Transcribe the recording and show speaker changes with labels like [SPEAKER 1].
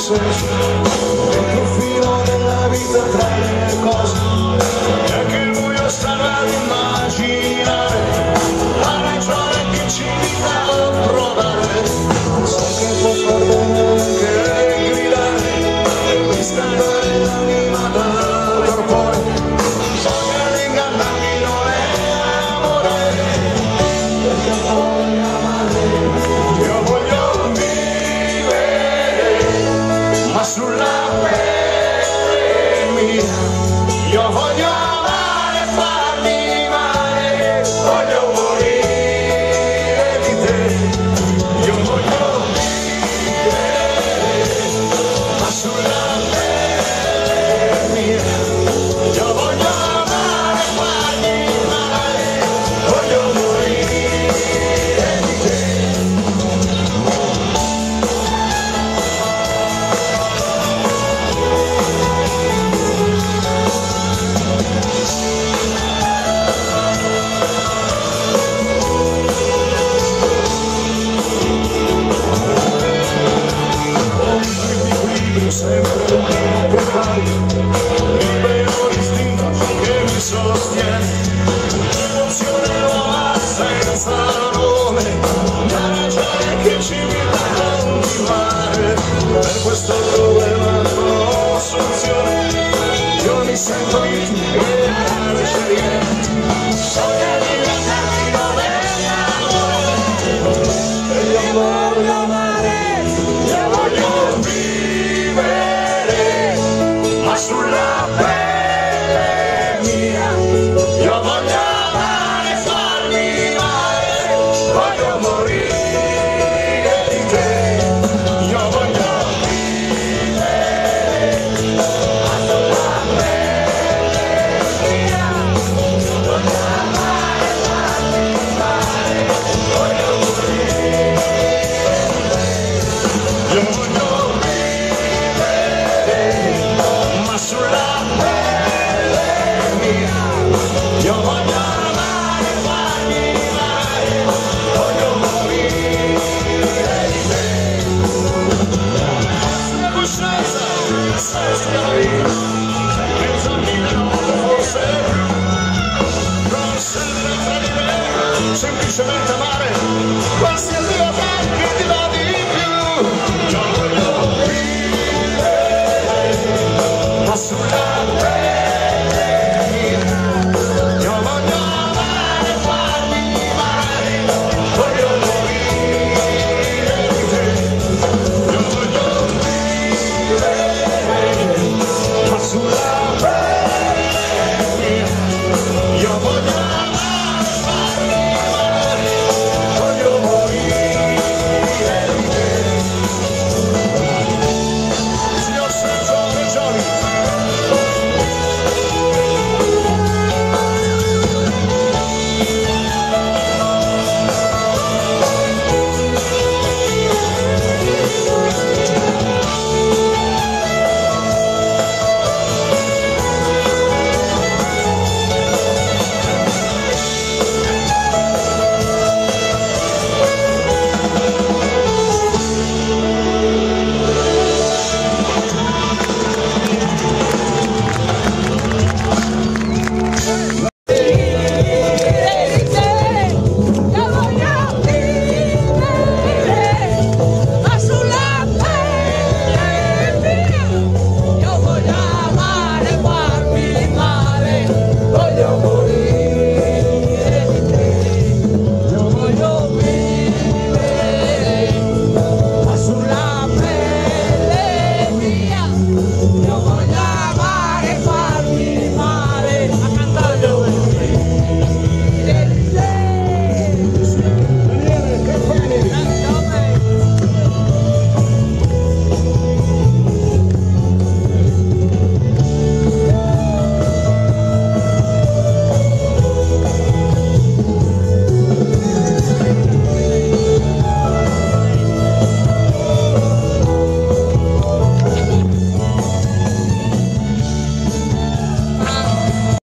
[SPEAKER 1] senso dentro il filo della vita tra le cose, e anche il buio sta ad immaginare la ragione che ci invita a provare. So che può far bene anche gridare, riscaldare l'anima dal torpore, so che l'ingannarmi non è amore, perché poi amare io voglio vivere, ma sulla pelle mia io voglio amare e farmi male, voglio morire di te, io voglio vivere, ma sulla pelle mia io voglio amare e farmi male, voglio morire di te. Sempre un precario, il vero istinto che mi sostiene, l'emozione nuova senza nome, la ragione che ci invita a continuare, per questo problema non ho soluzione, io mi sento vittima e carceriere, so che